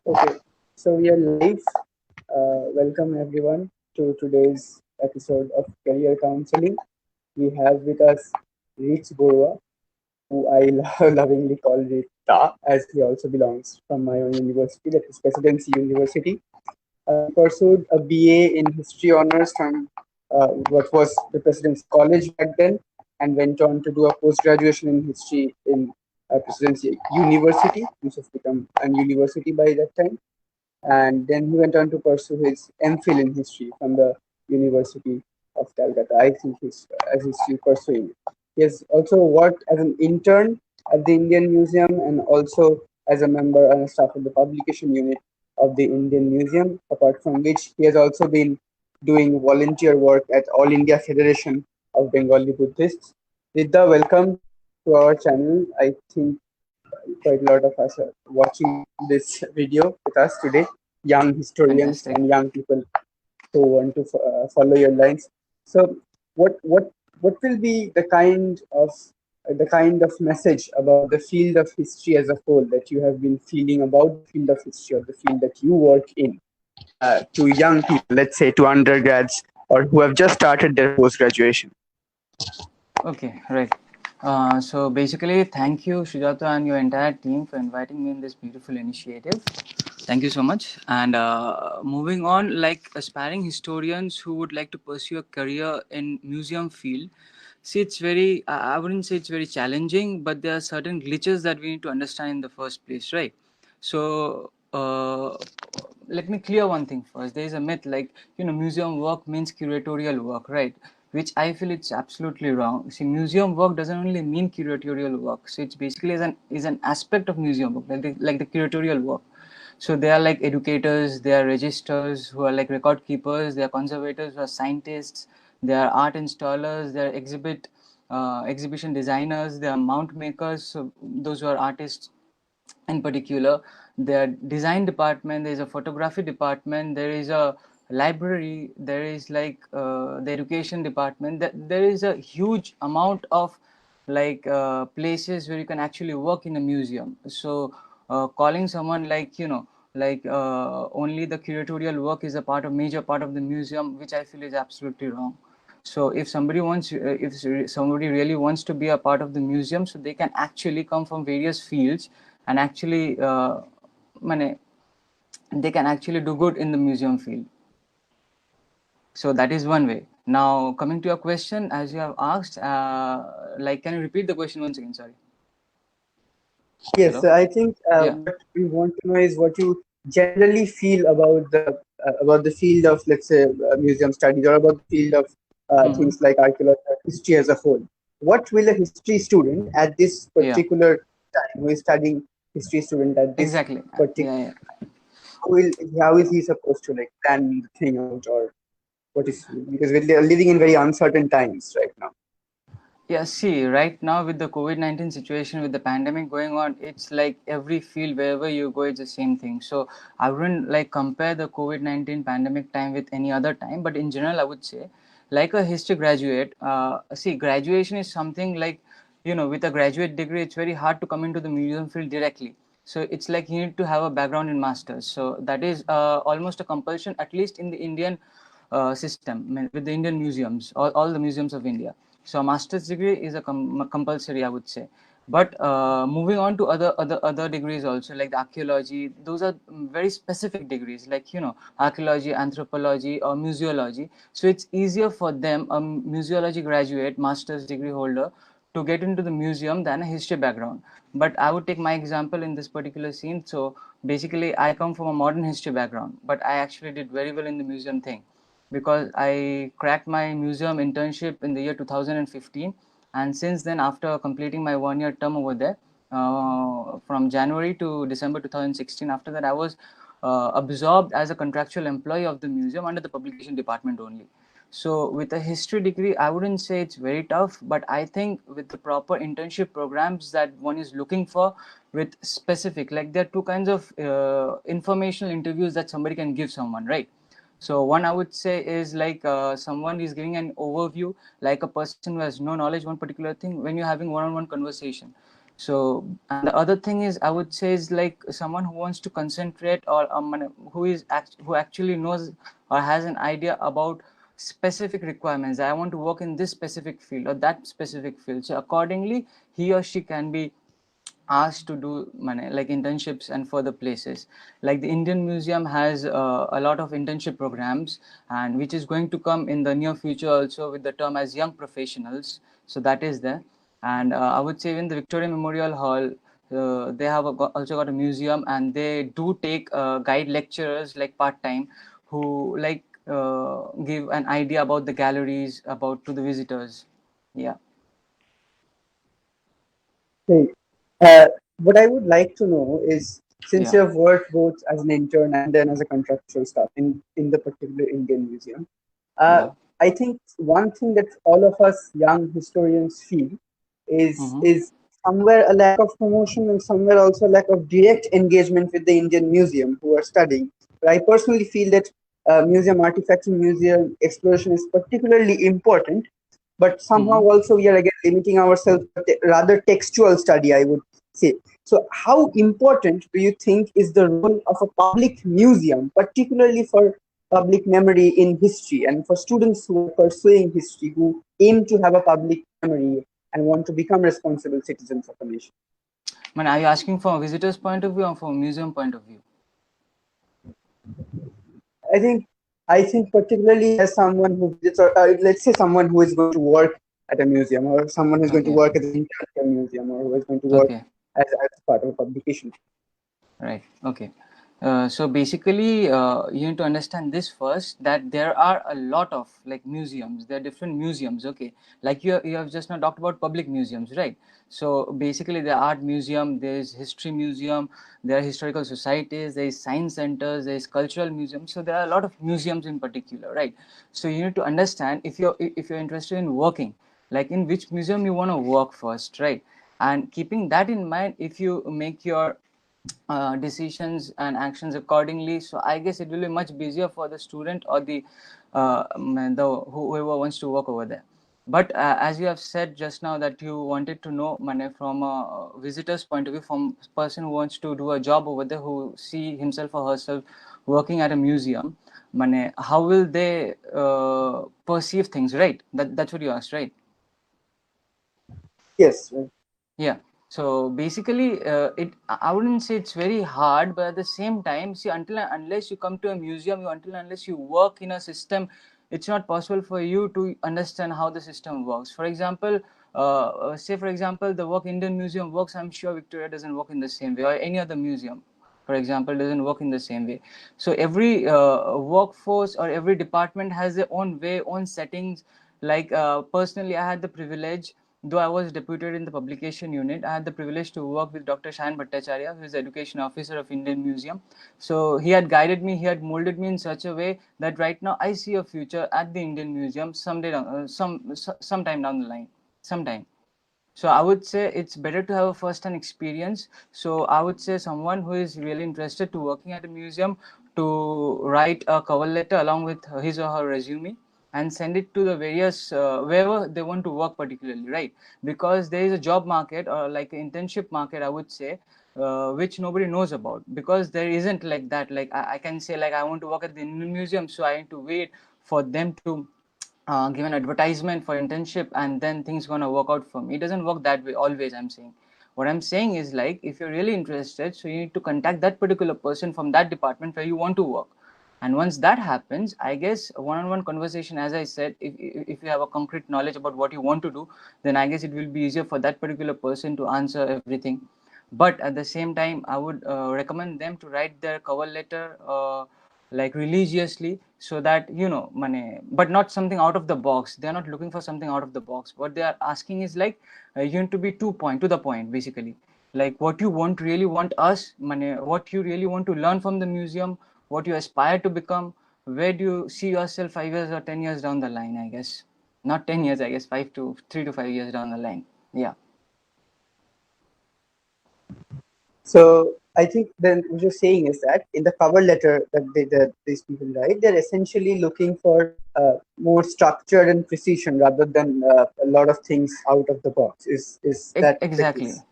Okay, so we are live. Welcome everyone to today's episode of Career Counseling. We have with us Rich Borua, who I lovingly call Rita, as he also belongs from my own university, that is Presidency University. He pursued a BA in History Honors from what was the President's College back then, and went on to do a post graduation in History in Presidency University, which has become a university by that time, and then he went on to pursue his MPhil in history from the University of Calcutta. I think he's still pursuing it. He has also worked as an intern at the Indian Museum and also as a member and a staff of the publication unit of the Indian Museum, apart from which he has also been doing volunteer work at All India Federation of Bengali Buddhists. Vidya, welcome to our channel. I think quite a lot of us are watching this video with us today, young historians Fantastic. and young people who want to follow your lines. So, what will be the kind of message about the field of history as a whole that you have been feeling about the field of history or the field that you work in to young people, let's say to undergrads or who have just started their post graduation? Okay, right. So basically, thank you, Sujata, and your entire team for inviting me in this beautiful initiative. Thank you so much. And moving on, like aspiring historians who would like to pursue a career in museum field, see, it's very, I wouldn't say it's very challenging, but there are certain glitches that we need to understand in the first place, right? So, let me clear one thing first. There is a myth like, museum work means curatorial work, right? Which I feel it's absolutely wrong. See, museum work doesn't only mean curatorial work. So it's basically is an aspect of museum work, like the curatorial work. So they are like educators, they are registers who are like record keepers, they are conservators who are scientists, they are art installers, they are exhibition designers, they are mount makers, so those who are artists in particular. Their design department, there is a photography department, there is a library, there is like the education department. There is a huge amount of like places where you can actually work in a museum. So calling someone like like only the curatorial work is a major part of the museum, which I feel is absolutely wrong. So if somebody really wants to be a part of the museum, so they can actually come from various fields and actually mane, they can actually do good in the museum field. So that is one way. Now coming to your question, as you have asked, like, can you repeat the question once again? Sorry. Yes, Hello. I think Yeah. what we want to know is what you generally feel about the field of, let's say, museum studies, or about the field of Hmm. things like archaeology or history as a whole. What will a history student at this Yeah. particular time, who is studying history student at this Exactly. particular, Yeah. Yeah. how will how is he supposed to like plan the thing out, or what is, because we're living in very uncertain times right now. Yeah, see, right now with the COVID-19 situation, with the pandemic going on, it's like every field, wherever you go, it's the same thing. So I wouldn't like compare the COVID-19 pandemic time with any other time, but in general, I would say, like a history graduate, see, graduation is something like, with a graduate degree, it's very hard to come into the museum field directly. So it's like you need to have a background in masters. So that is almost a compulsion, at least in the Indian system, I mean, with the Indian museums, all the museums of India. So a master's degree is a compulsory, I would say. But moving on to other degrees also, like the archaeology, those are very specific degrees, like archaeology, anthropology, or museology. So it's easier for them, a museology graduate, master's degree holder, to get into the museum than a history background. But I would take my example in this particular scene. So basically, I come from a modern history background, but I actually did very well in the museum thing because I cracked my museum internship in the year 2015. And since then, after completing my 1 year term over there, from January to December 2016, after that, I was absorbed as a contractual employee of the museum under the publication department only. So, with a history degree, I wouldn't say it's very tough, but I think with the proper internship programs that one is looking for, with specific, like there are two kinds of informational interviews that somebody can give someone, right? So one I would say is like someone is giving an overview, like a person who has no knowledge one particular thing. When you're having one-on-one conversation, So, and the other thing is, I would say, is like someone who wants to concentrate, or who actually knows or has an idea about specific requirements. I want to work in this specific field or that specific field. So accordingly, he or she can be asked to do like internships and further places. Like the Indian Museum has a lot of internship programs, and which is going to come in the near future also with the term as young professionals. So that is there. And I would say in the Victoria Memorial Hall, they have also got a museum, and they do take guide lecturers like part time, who like give an idea about the galleries about to the visitors. Yeah. Hey, what I would like to know is, since Yeah. you have worked both as an intern and then as a contractual staff in the particular Indian museum, uh, Yeah. I think one thing that all of us young historians feel Mm-hmm. is somewhere a lack of promotion and somewhere also a lack of direct engagement with the Indian museum who are studying. But I personally feel that museum artifacts and museum exploration is particularly important, but somehow Mm-hmm. also we are again limiting ourselves to rather textual study, I would say. So how important do you think is the role of a public museum, particularly for public memory in history and for students who are pursuing history, who aim to have a public memory and want to become responsible citizens of a nation? Man, are you asking from a visitor's point of view or from a museum point of view? I think I think particularly as someone who visits, or let's say someone who is going to work at a museum, or someone who is going to Okay. work as an intern at a museum, or who is going to work Okay. as part of a publication. Right. Okay. So basically, you need to understand this first, that there are a lot of like museums. There are different museums. Okay. Like you have just now talked about public museums, right? So basically, the art museum, there is history museum, there are historical societies, there is science centers, there is cultural museums. So there are a lot of museums in particular, right? So you need to understand if you're interested in working, like in which museum you want to work first, right? And keeping that in mind, if you make your decisions and actions accordingly, so I guess it will be much busier for the student or the whoever wants to work over there. But as you have said just now that you wanted to know Mane, from a visitor's point of view, from a person who wants to do a job over there, who see himself or herself working at a museum, Mane, how will they perceive things, right? That's what you asked, right? Yes. Yeah. So basically, I wouldn't say it's very hard, but at the same time, see, until and unless you come to a museum, until and unless you work in a system, it's not possible for you to understand how the system works. For example, say for example, the work Indian Museum works, I'm sure Victoria doesn't work in the same way, or any other museum, for example, doesn't work in the same way. So every workforce or every department has their own way, own settings. Like personally, I had the privilege, though I was deputed in the publication unit, I had the privilege to work with Dr. Shayan Bhattacharya, who is the education officer of Indian Museum. So he had guided me, he had molded me in such a way that right now I see a future at the Indian Museum someday down, sometime down the line, sometime. So I would say it's better to have a first-hand experience. So I would say someone who is really interested to working at a museum to write a cover letter along with his or her resume and send it to the various wherever they want to work particularly, right? Because there is a job market or like an internship market, I would say, which nobody knows about, because there isn't like that. Like I can say like I want to work at the Indian Museum, so I need to wait for them to give an advertisement for internship and then things gonna work out for me. It doesn't work that way always, I'm saying. What I'm saying is like if you're really interested, so you need to contact that particular person from that department where you want to work. And once that happens, I guess a one-on-one conversation, as I said, if you have a concrete knowledge about what you want to do, then I guess it will be easier for that particular person to answer everything. But at the same time, I would recommend them to write their cover letter like religiously, so that money, but not something out of the box. They are not looking for something out of the box. What they are asking is like you need to be to the point, basically. Like what you want, really want us money, what you really want to learn from the museum, what you aspire to become, where do you see yourself 5 years or 10 years down the line, I guess. Not 10 years, I guess 3 to 5 years down the line. Yeah. So I think then what you're saying is that in the cover letter that these people write, they're essentially looking for more structure and precision rather than a lot of things out of the box. Is that the Exactly. case?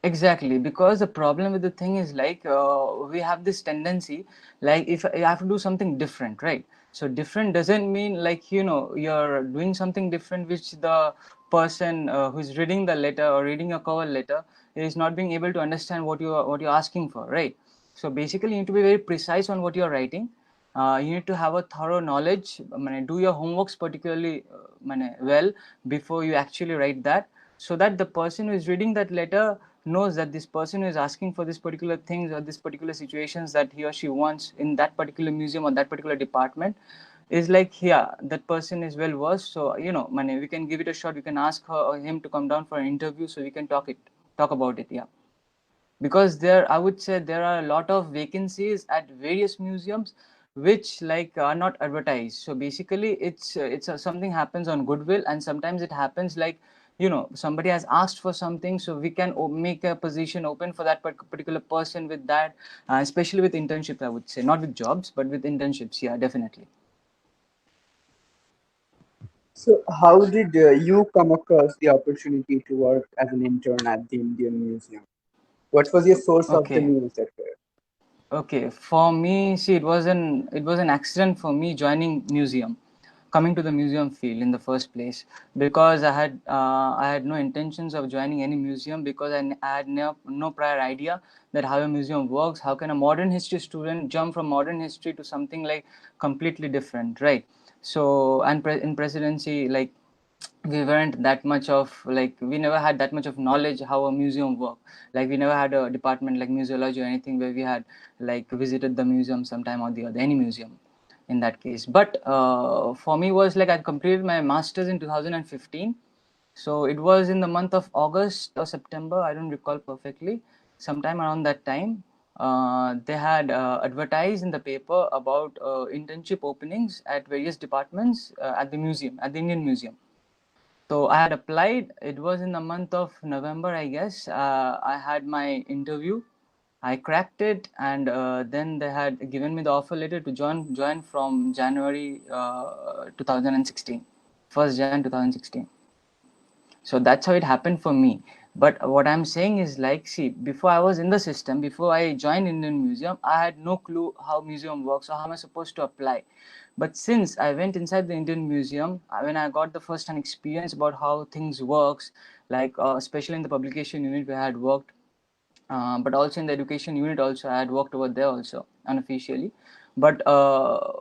Exactly, because the problem with the thing is like we have this tendency, like if I have to do something different, right? So different doesn't mean like you're doing something different, which the person who's reading the letter or reading a cover letter is not being able to understand what you're asking for, right? So basically, you need to be very precise on what you're writing. You need to have a thorough knowledge. Do your homeworks particularly well before you actually write that, so that the person who is reading that letter knows that this person who is asking for this particular things or this particular situations that he or she wants in that particular museum or that particular department is like, yeah, that person is well versed. So we can give it a shot. We can ask her or him to come down for an interview so we can talk about it. Yeah, because there, I would say, there are a lot of vacancies at various museums which like are not advertised. So basically something happens on goodwill, and sometimes it happens like somebody has asked for something, so we can make a position open for that particular person with that, especially with internships, I would say, not with jobs but with internships. Yeah, definitely. So, how did you come across the opportunity to work as an intern at the Indian Museum? What was your source of the Okay. news at Okay, for me, see, it was an accident for me joining museum, coming to the museum field in the first place, because I had no intentions of joining any museum, because I had no prior idea that how a museum works. How can a modern history student jump from modern history to something like completely different, right? So, and in presidency, like we weren't that much of like, we never had that much of knowledge how a museum work. Like we never had a department like museology or anything where we had like visited the museum sometime or the other, any museum in that case. But for me was like I completed my masters in 2015. So it was in the month of August or September, I don't recall perfectly, sometime around that time. They had advertised in the paper about internship openings at various departments at the museum, at the Indian Museum. So I had applied. It was in the month of November, I guess. I had my interview. I cracked it, and then they had given me the offer letter to join from January 2016, 1st Jan 2016. So that's how it happened for me. But what I'm saying is like, see, before I was in the system, before I joined Indian Museum, I had no clue how museum works or how am I supposed to apply. But since I went inside the Indian Museum, when I got the first hand experience about how things works, like especially in the publication unit where I had worked, but also in the education unit also I had worked over there also unofficially. But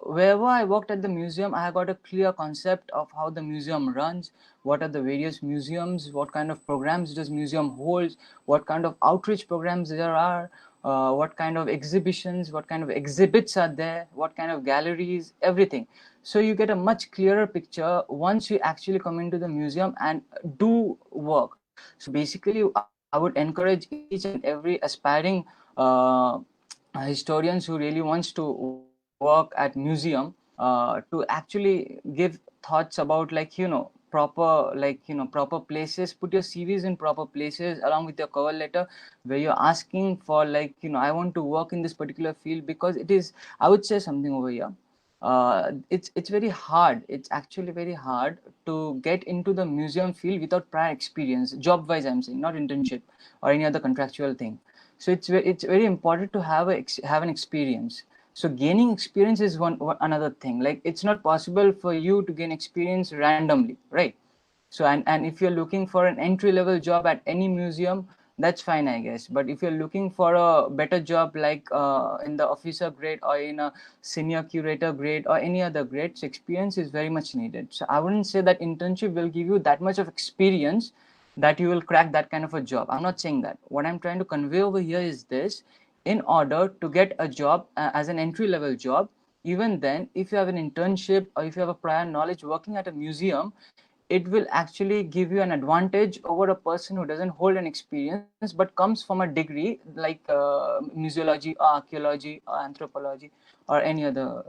wherever I worked at the museum, I got a clear concept of how the museum runs, what are the various museums, what kind of programs does museum holds, what kind of outreach programs there are, what kind of exhibitions, what kind of exhibits are there, what kind of galleries, everything. So you get a much clearer picture once you actually come into the museum and do work. So basically I would encourage each and every aspiring historians who really wants to work at museum to actually give thoughts about like proper, like proper places. Put your CVs in proper places along with your cover letter, where you're asking for like I want to work in this particular field, because it is, I would say something over here. It's very hard. It's actually very hard to get into the museum field without prior experience, job wise. I'm saying, not internship or any other contractual thing. So it's very important to have an experience. So gaining experience is another thing. Like it's not possible for you to gain experience randomly, right? So and if you're looking for an entry level job at any museum, that's fine, I guess. But if you're looking for a better job, like in the officer grade or in a senior curator grade or any other grade, so experience is very much needed. So I wouldn't say that internship will give you that much of experience that you will crack that kind of a job. I'm not saying that. What I'm trying to convey over here is this: in order to get a job as an entry level job, even then, if you have an internship or if you have a prior knowledge working at a museum, it will actually give you an advantage over a person who doesn't hold an experience but comes from a degree like museology or archaeology or anthropology or any other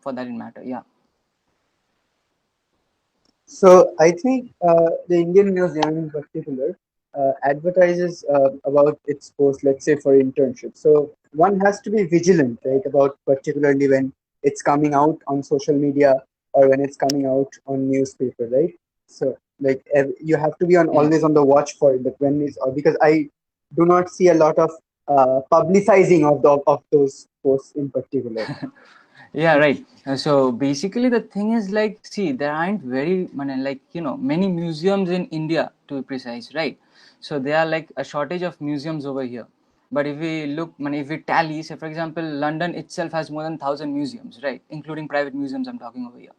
for that in matter. Yeah. So I think the Indian Museum in particular advertises about its post, let's say for internship. So one has to be vigilant, right, about particularly when it's coming out on social media or when it's coming out on newspaper, right? So like you have to be on Yeah. always on the watch for it. That when it's because I do not see a lot of publicizing of those posts in particular. Yeah, right. So basically the thing is like, see, there aren't very like, many museums in India, to be precise, right? So there are like a shortage of museums over here. But if we look, if we tally, say for example, London itself has more than 1,000 museums, right, including private museums, I'm talking over here.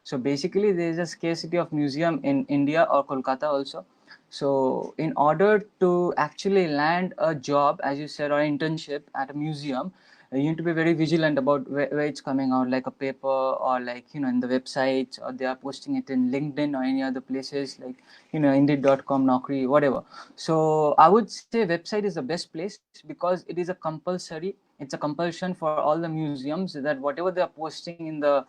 So basically there is a scarcity of museum in India or Kolkata also. So in order to actually land a job, as you said, or internship at a museum, you need to be very vigilant about where it's coming out, like a paper, or like, in the websites, or they are posting it in LinkedIn or any other places like, indeed.com, Naukri, whatever. So I would say website is the best place because it is a compulsory, it's a compulsion for all the museums that whatever they are posting in the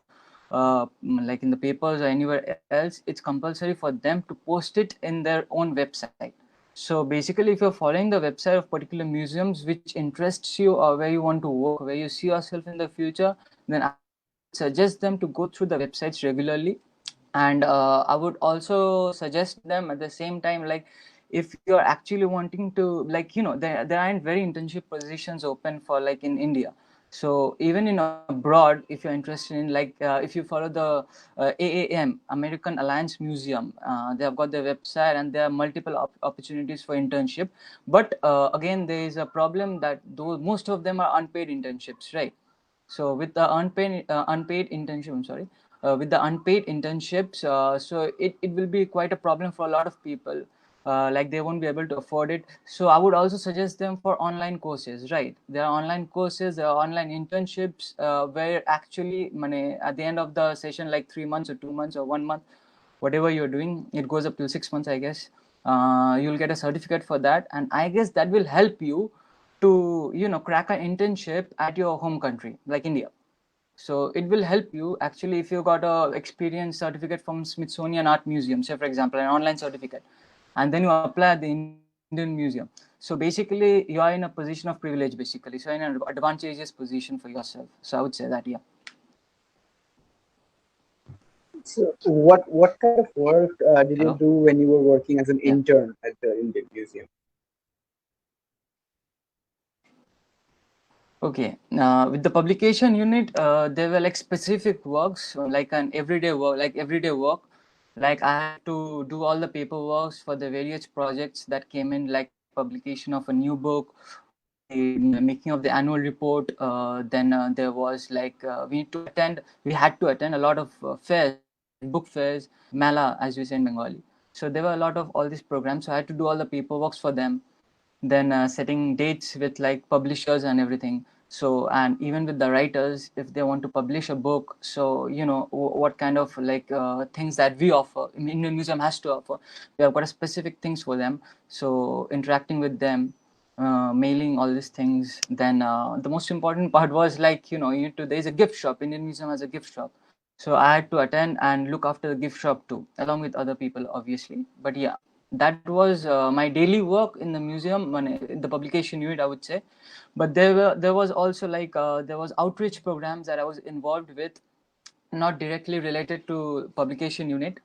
like in the papers or anywhere else, it's compulsory for them to post it in their own website. So basically, if you're following the website of particular museums which interests you, or where you want to work, where you see yourself in the future, then I would suggest them to go through the websites regularly. And I would also suggest them at the same time, like, if you're actually wanting to, like, there aren't very internship positions open for, like, in India. So even in abroad, if you're interested in, like, if you follow the AAM, American Alliance Museum, they have got their website, and there are multiple opportunities for internship. But again, there is a problem that those, most of them are unpaid internships, right? So with the unpaid internship, I'm sorry, with the unpaid internships, so it will be quite a problem for a lot of people. Like, they won't be able to afford it. So I would also suggest them for online courses, right? There are online courses, there are online internships, where actually money at the end of the session, like 3 months or 2 months or 1 month, whatever you're doing, it goes up to 6 months, I guess. You'll get a certificate for that, and I guess that will help you to, crack an internship at your home country like India. So it will help you actually if you got a experience certificate from Smithsonian Art Museum, say for example, an online certificate, and then you apply at the Indian Museum. So basically you are in a position of privilege, basically. So in an advantageous position for yourself. So I would say that, yeah. So what kind of work did you Hello. do when you were working as an Yeah. intern at the Indian Museum? Okay. With the publication unit, there were like specific works, like an everyday work, like everyday work. Like, I had to do all the paperwork for the various projects that came in, like publication of a new book, or the making of the annual report. Then there was like, we had to attend a lot of fairs, like book fairs, Mela, as we say in Bengali. So there were a lot of all these programs. So I had to do all the paperwork for them, then setting dates with like publishers and everything. So, and even with the writers, if they want to publish a book, so what kind of like things that we offer, Indian Museum has to offer, we have got a specific things for them. So interacting with them, mailing all these things. Then the most important part was like, you need to, there's a gift shop, Indian Museum has a gift shop. So I had to attend and look after the gift shop too, along with other people, obviously. But yeah, that was my daily work in the museum, in the publication unit, I would say. But there was also like there was outreach programs that I was involved with, not directly related to publication unit,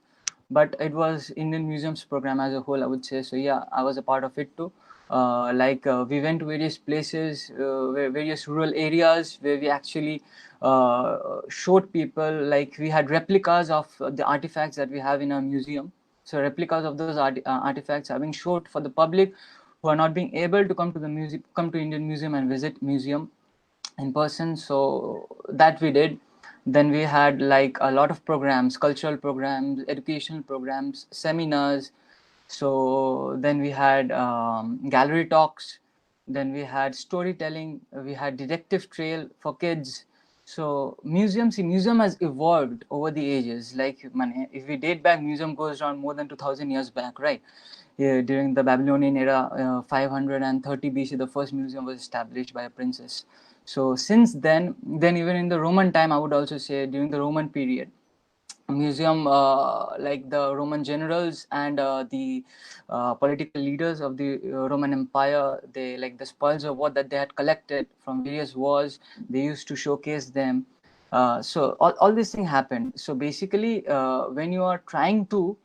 but it was Indian Museums program as a whole, I would say. So yeah, I was a part of it too. Like, we went to various places, various rural areas, where we actually showed people, like, we had replicas of the artifacts that we have in our museum. So replicas of those artifacts are being showed for the public who are not being able to come to the museum, come to Indian Museum and visit museum in person. So that we did. Then we had like a lot of programs, cultural programs, educational programs, seminars. So then we had gallery talks, then we had storytelling, we had detective trail for kids. So museum has evolved over the ages. Like, if we date back, museum goes around more than 2000 years back, right? Yeah, during the Babylonian era, 530 BC, the first museum was established by a princess. So since then even in the Roman time, I would also say during the Roman period, museum, like the Roman generals and the political leaders of the Roman Empire, they, like, the spoils of war that they had collected from various wars, they used to showcase them. So all this thing happened. So basically, when you are trying to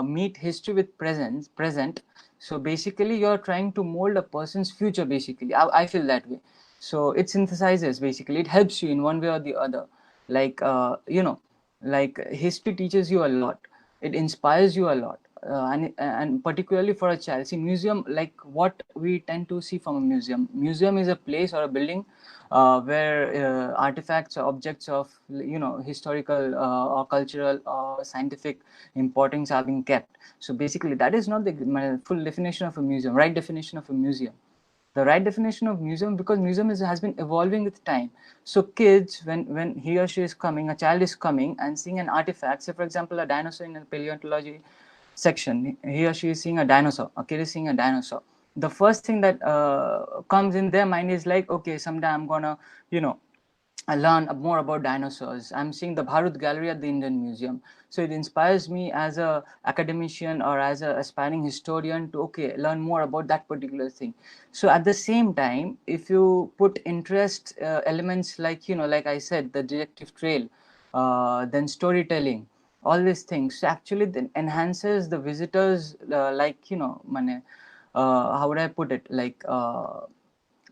meet history with present, So basically you're trying to mold a person's future. Basically I feel that way. So it synthesizes, basically it helps you in one way or the other. Like like history teaches you a lot, it inspires you a lot. And particularly for a child, see museum, like what we tend to see from a museum is a place or a building where artifacts or objects of historical or cultural or scientific importance are being kept. So basically that is not the full definition of a museum, right definition of a museum. The right definition of museum, because museum has been evolving with time. So kids, when he or she is coming, a child is coming and seeing an artifact, say for example a dinosaur in a paleontology section, he or she is seeing a dinosaur, a kid is seeing a dinosaur. The first thing that comes in their mind is like, okay, someday I'm gonna you know I learn more about dinosaurs. I'm seeing the Bharat Gallery at the Indian Museum. So it inspires me as a academician or as an aspiring historian to, okay, learn more about that particular thing. So at the same time, if you put interest elements like, like I said, the detective trail, then storytelling, all these things, so actually then enhances the visitors, like, how would I put it? Like,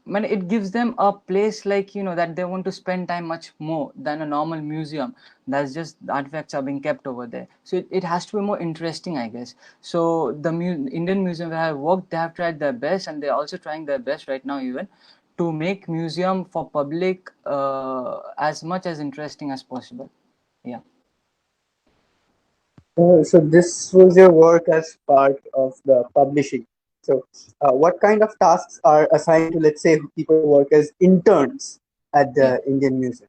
man, it gives them a place, like that they want to spend time much more than a normal museum that's just the artifacts are being kept over there. So it has to be more interesting, I guess. So the Indian museum where I worked, they have tried their best, and they're also trying their best right now even to make museum for public as much as interesting as possible. Yeah. So this was your work as part of the publishing. So, what kind of tasks are assigned to, let's say, people who work as interns at Yeah. the Indian Museum?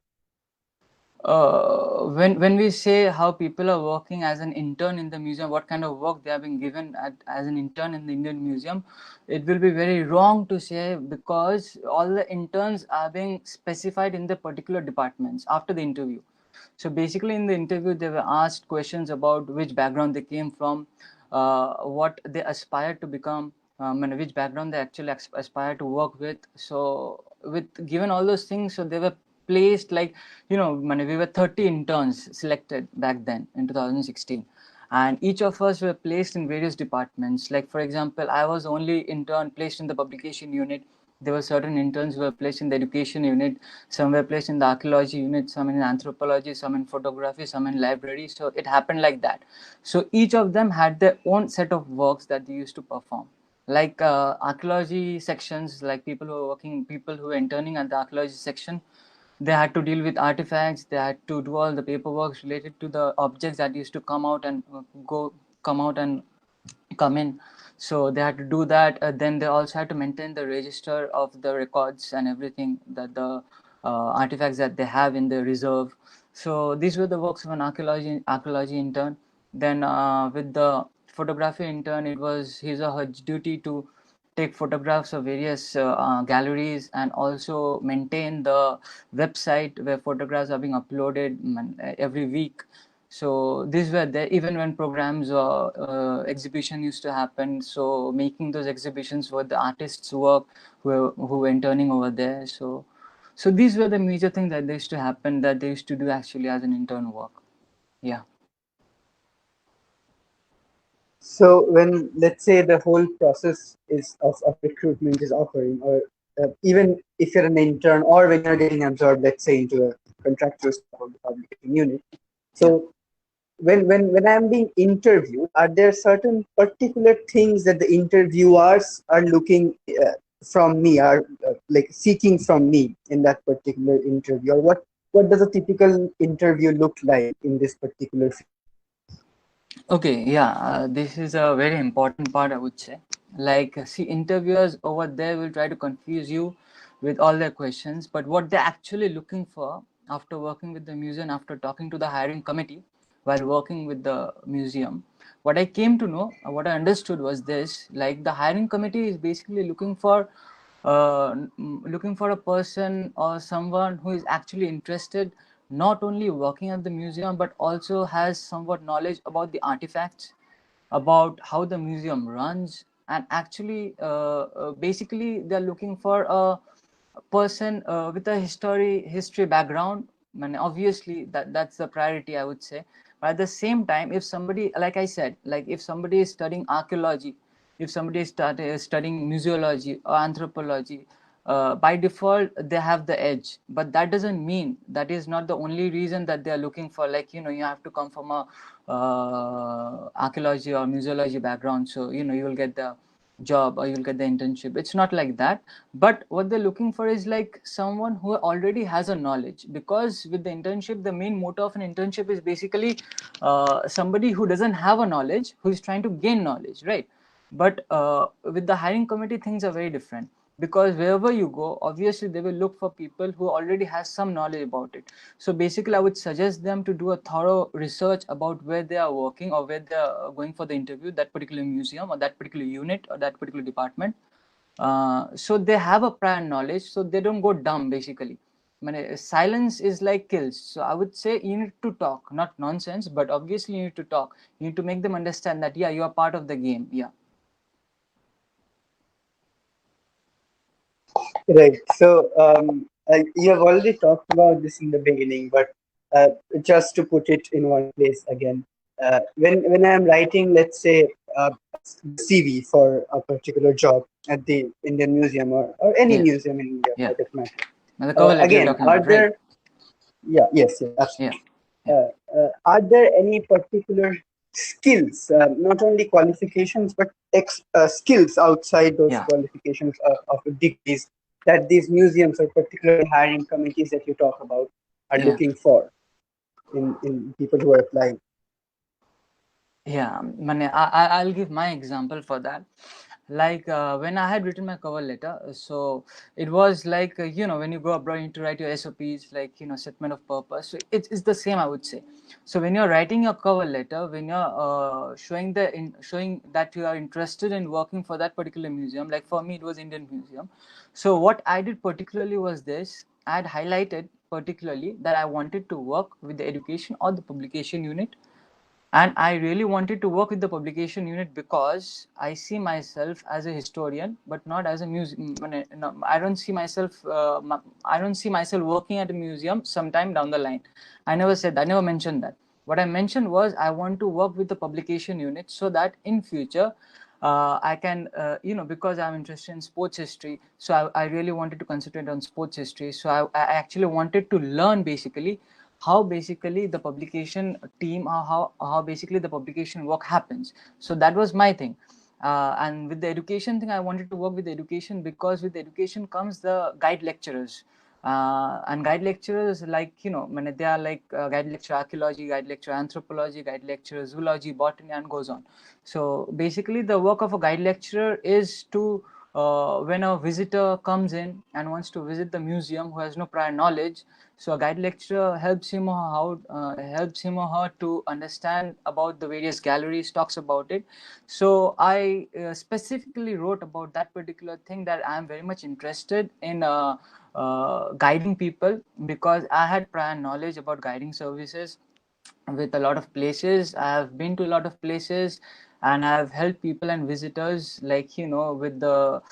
When we say how people are working as an intern in the museum, what kind of work they have been given as an intern in the Indian Museum, it will be very wrong to say, because all the interns are being specified in the particular departments after the interview. So basically in the interview they were asked questions about which background they came from, what they aspire to become, and which background they actually aspire to work with. So with given all those things, so they were placed, like, we were 30 interns selected back then in 2016, and each of us were placed in various departments. Like for example, I was only intern placed in the publication unit. There were certain interns who were placed in the education unit, some were placed in the archaeology unit, some in anthropology, some in photography, some in library. So it happened like that. So each of them had their own set of works that they used to perform. Like archaeology sections, like people who were interning at the archaeology section, they had to deal with artifacts, they had to do all the paperwork related to the objects that used to come out and come in. So they had to do that. Then they also had to maintain the register of the records and everything, that the artifacts that they have in the reserve. So these were the works of an archaeology intern. Then with the photography intern, it was his or her duty to take photographs of various galleries and also maintain the website where photographs are being uploaded every week. So these were there even when programs or exhibition used to happen. So making those exhibitions were the artists' work who were interning over there. So these were the major things that they used to happen, that they used to do actually as an intern work. Yeah. So, when, let's say, the whole process of recruitment is occurring, or even if you're an intern, or when you're getting absorbed, let's say, into a contractual staff of the publication unit. Yeah. So, when I'm being interviewed, are there certain particular things that the interviewers are looking from me, are like seeking from me in that particular interview, or what does a typical interview look like in this particular field? Okay, yeah, this is a very important part, I would say. Like, see, interviewers over there will try to confuse you with all their questions, but what they're actually looking for after working with the museum, after talking to the hiring committee while working with the museum, what I came to know, what I understood was this: like, the hiring committee is basically looking for a person or someone who is actually interested, not only working at the museum but also has somewhat knowledge about the artifacts, about how the museum runs, and actually basically they're looking for a person with a history background. And obviously that's the priority, I would say. But at the same time, if somebody, like I said, like if somebody is studying archaeology, if somebody is studying museology or anthropology, by default they have the edge. But that doesn't mean, that is not the only reason that they are looking for, like, you have to come from a archaeology or museology background, so you will get the job or you'll get the internship. It's not like that. But what they're looking for is like someone who already has a knowledge, because with the internship, the main motto of an internship is basically somebody who doesn't have a knowledge, who is trying to gain knowledge, right? But with the hiring committee, things are very different, because wherever you go, obviously they will look for people who already has some knowledge about it. So basically I would suggest them to do a thorough research about where they are working or where they are going for the interview, that particular museum or that particular unit or that particular department. So they have a prior knowledge, so they don't go dumb basically. Silence is like kills. So I would say you need to talk, not nonsense, but obviously you need to talk. You need to make them understand that yeah, you are part of the game. Yeah. Right. So you have already talked about this in the beginning, but just to put it in one place again, when I am writing, let's say, the CV for a particular job at the Indian Museum, or any Yes. museum in India Yeah. for that matter, Now the cover letter you're again, talking are about, right? there? Yeah. Yes. Yes. Yeah. Absolutely. Yeah. Are there any particular skills, not only qualifications, but skills outside those Yeah. qualifications of degrees that these museums or particularly hiring committees that you talk about are Yeah. looking for in people who are applying? Yeah, I'll give my example for that. Like when I had written my cover letter, so it was like when you go abroad, you need to write your SOPs, like statement of purpose. So it's the same, I would say. So when you're writing your cover letter, when you're showing that you are interested in working for that particular museum, like for me it was Indian Museum. So what I did particularly was this: I had highlighted particularly that I wanted to work with the education or the publication unit, and I really wanted to work with the publication unit because I see myself as a historian, but not as a museum. I don't see myself. I don't see myself working at a museum sometime down the line. I never said that. I never mentioned that. What I mentioned was I want to work with the publication unit so that in future I can, because I'm interested in sports history, so I really wanted to concentrate on sports history. So I actually wanted to learn basically how basically the publication team, how basically the publication work happens. So that was my thing. And with the education thing, I wanted to work with the education because with the education comes the guide lecturers. And guide lecturers, like they are like guide lecture archaeology, guide lecture anthropology, guide lecture zoology, botany, and goes on. So basically the work of a guide lecturer is to when a visitor comes in and wants to visit the museum who has no prior knowledge, so a guide lecturer helps him or her to understand about the various galleries, talks about it. So I specifically wrote about that particular thing, that I am very much interested in guiding people, because I had prior knowledge about guiding services with a lot of places. I have been to a lot of places, and I have helped people and visitors, like with the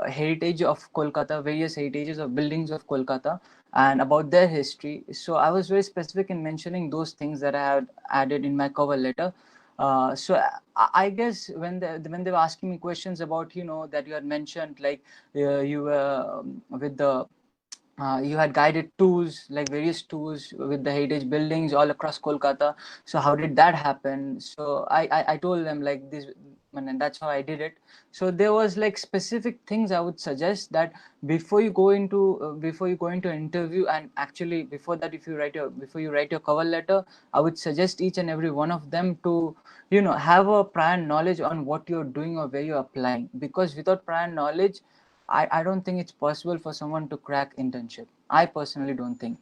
heritage of Kolkata, various heritages of buildings of Kolkata, and about their history. So I was very specific in mentioning those things that I had added in my cover letter. So I guess when they were asking me questions about that you had mentioned, like you were with the you had guided tours, like various tours with the heritage buildings all across Kolkata. So how did that happen? So I told them like this, and that's how I did it. So there was like specific things I would suggest that before you go into an interview, and actually before that, if you write your before you write your cover letter, I would suggest each and every one of them to have a prior knowledge on what you're doing or where you're applying, because without prior knowledge, I don't think it's possible for someone to crack internship. I personally don't think.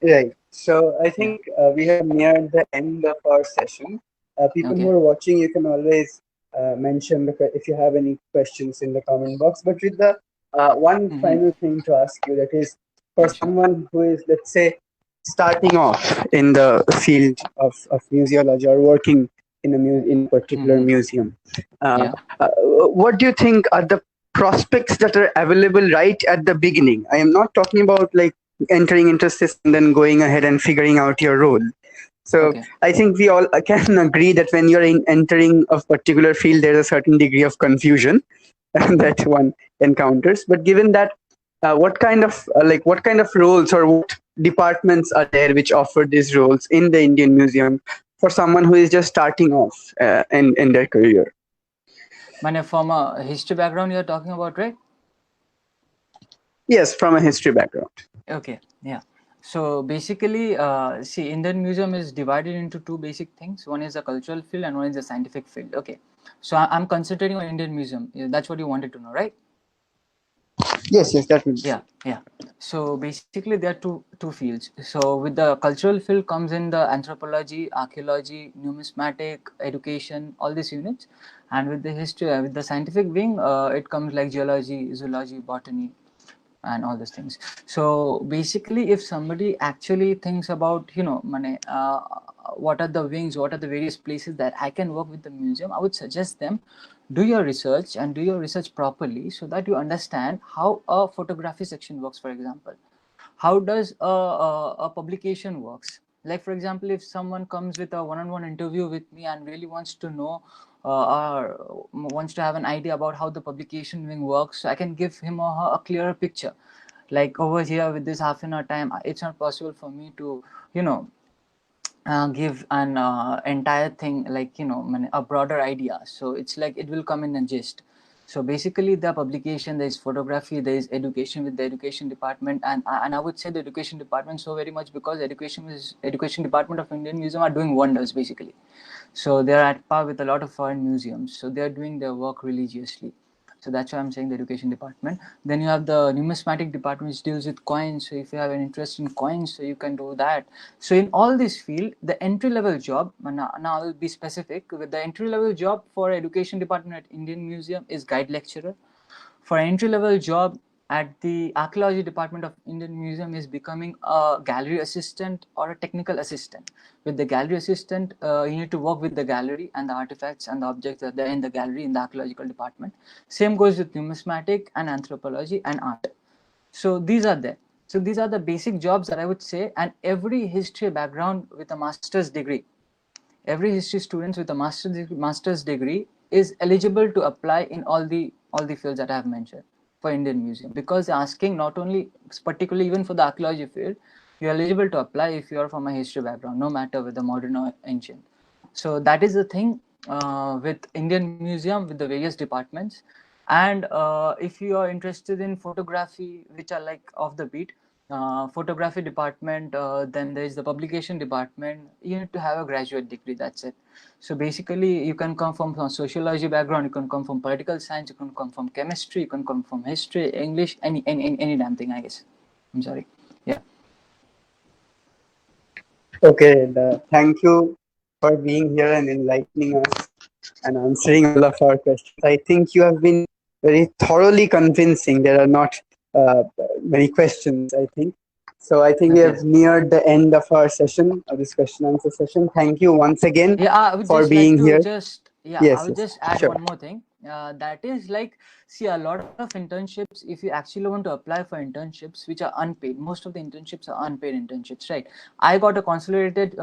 Right. So I Yeah. think we have neared the end of our session. People who Okay. are watching, you can always mention if you have any questions in the comment box. But with the one Mm-hmm. final thing to ask you, that is for Yeah, sure. someone who is, let's say, starting off in the field of museology or working in a particular Mm-hmm. museum, uh, Yeah. what do you think are the prospects that are available right at the beginning? I am not talking about like entering into this and then going ahead and figuring out your role. So Okay. I think we all can agree that when you're entering a particular field, there's a certain degree of confusion that one encounters. But given that, what kind of roles or what departments are there which offer these roles in the Indian Museum for someone who is just starting off in their career? Man, from a history background you're talking about, right? Yes, from a history background. Okay, yeah. So basically, see, Indian Museum is divided into two basic things. One is the cultural field and one is the scientific field. Okay. So I'm concentrating on Indian Museum. Yeah, that's what you wanted to know, right? Yes, yes, that will. Yeah, yeah. So basically, there are two fields. So with the cultural field comes in the anthropology, archaeology, numismatic, education, all these units, and with the history, with the scientific wing, it comes like geology, zoology, botany, and all these things. So basically, if somebody actually thinks about, money, what are the wings, what are the various places that I can work with the museum, I would suggest them do your research and do your research properly so that you understand how a photography section works. For example, how does a publication works. Like for example, if someone comes with a one-on-one interview with me and really wants to know or wants to have an idea about how the publication wing works, so I can give him or her a clearer picture. Like over here with this half an hour time, it's not possible for me to you know give an entire thing, like a broader idea. So it's like it will come in a gist. So basically, the publication, there is photography, there is education with the education department, and I would say the education department so very much because education department of Indian Museum are doing wonders basically. So they are at par with a lot of foreign museums. So they are doing their work religiously. So that's why I'm saying the education department. Then you have the numismatic department, which deals with coins. So if you have an interest in coins, so you can do that. So in all this field, the entry level job, now I'll be specific, with the entry level job for education department at Indian Museum is guide lecturer. For entry level job at the archaeology department of Indian Museum is becoming a gallery assistant or a technical assistant. With the gallery assistant, you need to work with the gallery and the artifacts and the objects that are there in the gallery in the archaeological department. Same goes with numismatic and anthropology and art. So these are there. So these are the basic jobs that I would say, and every history background with a master's degree, every history students with a master's degree is eligible to apply in all the fields that I have mentioned for Indian Museum, because they're asking not only particularly even for the archaeology field, you're eligible to apply if you are from a history background, no matter whether modern or ancient. So that is the thing with Indian Museum with the various departments. And if you are interested in photography, which are like off the beat, photography department, then there is the publication department. You need to have a graduate degree, that's it. So basically you can come from sociology background, you can come from political science, you can come from chemistry, you can come from history, English, any damn thing, I guess. I'm sorry. Yeah. Okay, thank you for being here and enlightening us and answering all of our questions. I think you have been very thoroughly convincing. There are not many questions, I think. So I think we Okay. have neared the end of our session, of this question answer session. Thank you once again Yeah, I would for just like being to here. just yeah, I Yes, would yes, just add sure. one more thing. That is like, see, a lot of internships. If you actually want to apply for internships which are unpaid, most of the internships are unpaid internships, right? I got a consolidated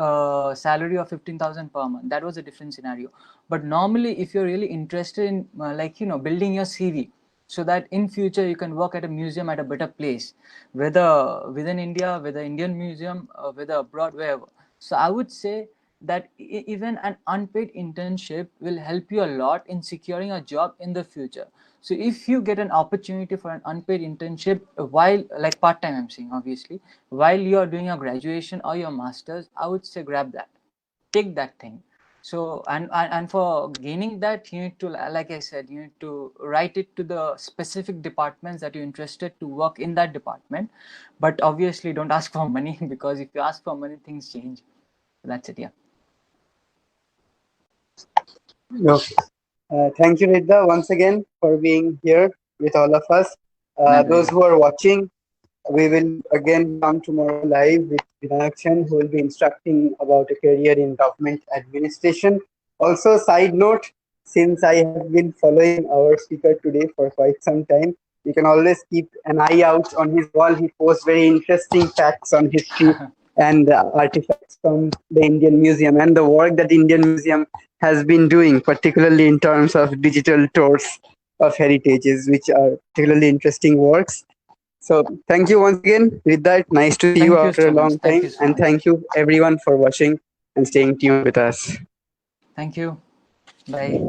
salary of 15,000 per month. That was a different scenario. But normally, if you're really interested in building your CV, so that in future you can work at a museum at a better place, whether within India, whether Indian Museum, whether abroad, wherever. So I would say that even an unpaid internship will help you a lot in securing a job in the future. So if you get an opportunity for an unpaid internship while, like, part time, I'm saying, obviously, while you are doing your graduation or your masters, I would say grab that, take that thing. So and for gaining that, you need to, like I said, you need to write it to the specific departments that you're interested to work in that department. But obviously don't ask for money because if you ask for money, things change. That's it. Yeah. Okay. Thank you, Ridda, once again for being here with all of us. My Those pleasure. who are watching, we will again come tomorrow live with Vinayakshan, who will be instructing about a career in government administration. Also, side note, since I have been following our speaker today for quite some time, you can always keep an eye out on his wall. He posts very interesting facts on history and the artifacts from the Indian Museum and the work that the Indian Museum has been doing, particularly in terms of digital tours of heritages, which are particularly interesting works. So thank you once again. With that, nice to see you Thank you after a so much. long Thank time, you so and much. thank you everyone for watching and staying tuned with us. Thank you. Bye.